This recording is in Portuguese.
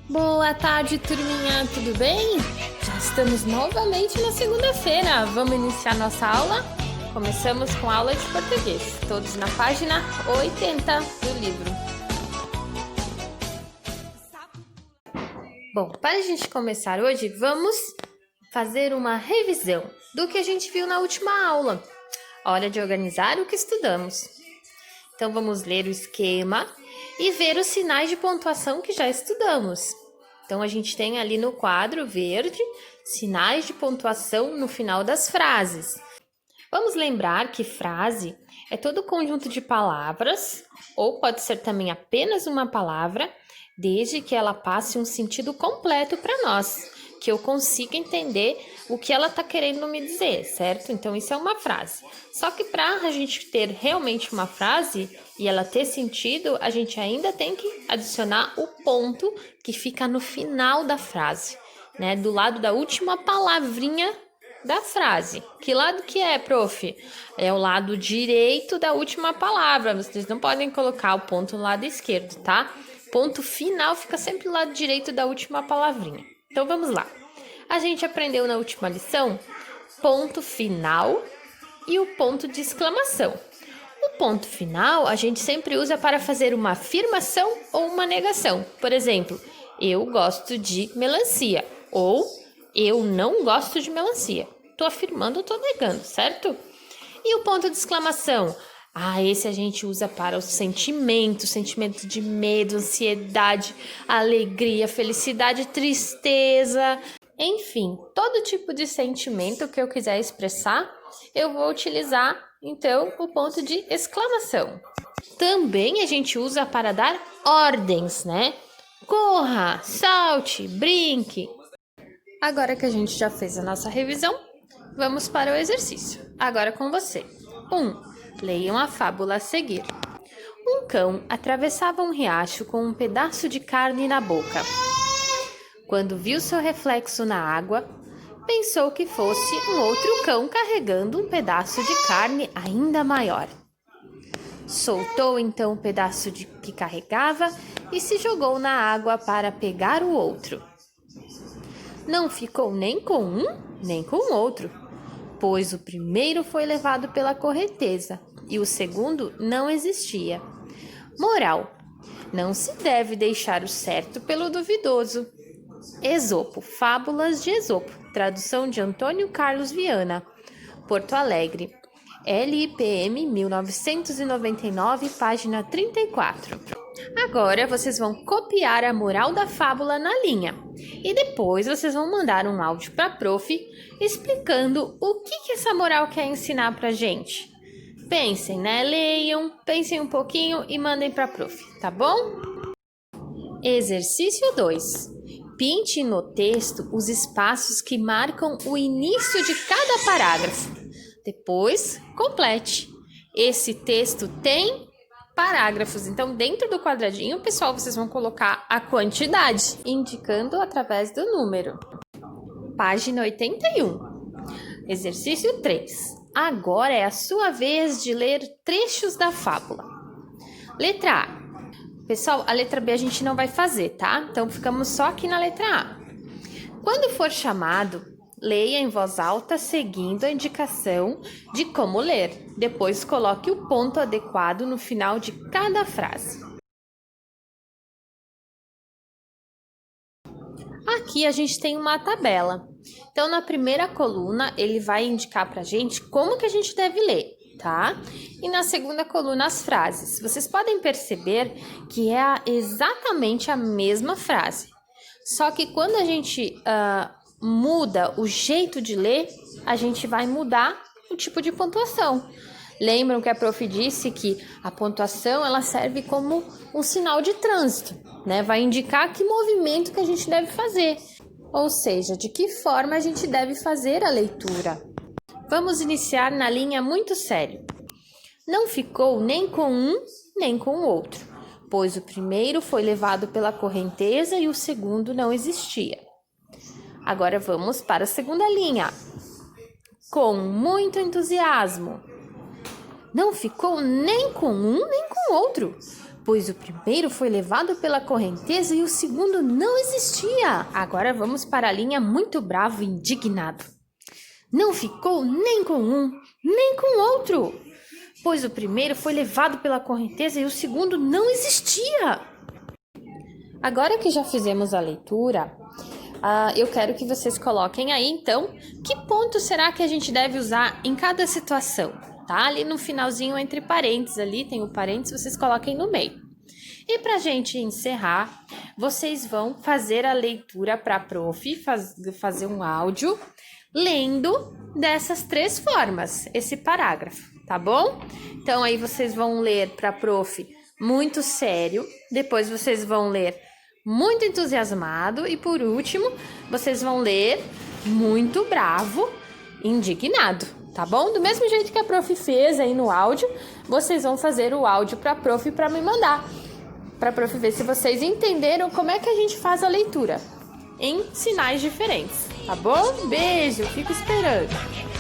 Boa tarde, turminha, tudo bem? Já estamos novamente na segunda-feira. Vamos iniciar nossa aula? Começamos com a aula de português, todos na página 80 do livro. Bom, para a gente começar hoje, vamos fazer uma revisão do que a gente viu na última aula. Hora de organizar o que estudamos. Então, vamos ler o esquema e ver os sinais de pontuação que já estudamos. Então, a gente tem ali no quadro verde, sinais de pontuação no final das frases. Vamos lembrar que frase é todo conjunto de palavras, ou pode ser também apenas uma palavra, desde que ela passe um sentido completo para nós, que eu consiga entender o que ela está querendo me dizer, certo? Então, isso é uma frase. Só que para a gente ter realmente uma frase e ela ter sentido, a gente ainda tem que adicionar o ponto que fica no final da frase, né? Do lado da última palavrinha da frase. Que lado que é, prof? É o lado direito da última palavra. Vocês não podem colocar o ponto no lado esquerdo, tá? Ponto final fica sempre do lado direito da última palavrinha. Então, vamos lá. A gente aprendeu na última lição ponto final e o ponto de exclamação. O ponto final a gente sempre usa para fazer uma afirmação ou uma negação. Por exemplo, eu gosto de melancia ou eu não gosto de melancia. Estou afirmando ou estou negando, certo? E o ponto de exclamação? Esse a gente usa para os sentimentos, sentimento de medo, ansiedade, alegria, felicidade, tristeza. Enfim, todo tipo de sentimento que eu quiser expressar, eu vou utilizar, então, o ponto de exclamação. Também a gente usa para dar ordens, né? Corra, salte, brinque. Agora que a gente já fez a nossa revisão, vamos para o exercício. Agora com você. 1. Leiam a fábula a seguir. Um cão atravessava um riacho com um pedaço de carne na boca. Quando viu seu reflexo na água, pensou que fosse um outro cão carregando um pedaço de carne ainda maior. Soltou então o pedaço que carregava e se jogou na água para pegar o outro. Não ficou nem com um, nem com o outro, pois o primeiro foi levado pela correnteza e o segundo não existia. Moral: não se deve deixar o certo pelo duvidoso. Esopo, Fábulas de Esopo, tradução de Antônio Carlos Viana, Porto Alegre, LIPM 1999, página 34. Agora vocês vão copiar a moral da fábula na linha e depois vocês vão mandar um áudio para a prof explicando o que essa moral quer ensinar pra gente. Pensem, né? Leiam, pensem um pouquinho e mandem para a prof, tá bom? Exercício 2. Pinte no texto os espaços que marcam o início de cada parágrafo. Depois, complete. Esse texto tem parágrafos, então dentro do quadradinho, pessoal, vocês vão colocar a quantidade, indicando através do número. Página 81. Exercício 3. Agora é a sua vez de ler trechos da fábula. Letra A. Pessoal, a letra B a gente não vai fazer, tá? Então, ficamos só aqui na letra A. Quando for chamado, leia em voz alta, seguindo a indicação de como ler. Depois, coloque o ponto adequado no final de cada frase. Aqui a gente tem uma tabela. Então, na primeira coluna, ele vai indicar pra gente como que a gente deve ler, tá? E na segunda coluna, as frases. Vocês podem perceber que é exatamente a mesma frase. Só que quando a gente muda o jeito de ler, a gente vai mudar o tipo de pontuação. Lembram que a prof disse que a pontuação ela serve como um sinal de trânsito, né? Vai indicar que movimento que a gente deve fazer, ou seja, de que forma a gente deve fazer a leitura. Vamos iniciar na linha muito sério. Não ficou nem com um, nem com o outro, pois o primeiro foi levado pela correnteza e o segundo não existia. Agora vamos para a segunda linha. Com muito entusiasmo. Não ficou nem com um, nem com o outro, pois o primeiro foi levado pela correnteza e o segundo não existia. Agora vamos para a linha muito bravo e indignado. Não ficou nem com um, nem com outro, pois o primeiro foi levado pela correnteza e o segundo não existia. Agora que já fizemos a leitura, eu quero que vocês coloquem aí, então, que ponto será que a gente deve usar em cada situação, tá? Ali no finalzinho, entre parênteses, ali tem o parênteses, vocês coloquem no meio. E pra gente encerrar, vocês vão fazer a leitura para a prof, fazer um áudio, lendo dessas 3 formas, esse parágrafo, tá bom? Então, aí vocês vão ler para a prof muito sério, depois vocês vão ler muito entusiasmado e por último, vocês vão ler muito bravo, indignado, tá bom? Do mesmo jeito que a prof fez aí no áudio, vocês vão fazer o áudio para a prof para me mandar, para a prof ver se vocês entenderam como é que a gente faz a leitura em sinais diferentes, tá bom? Beijo, fico esperando.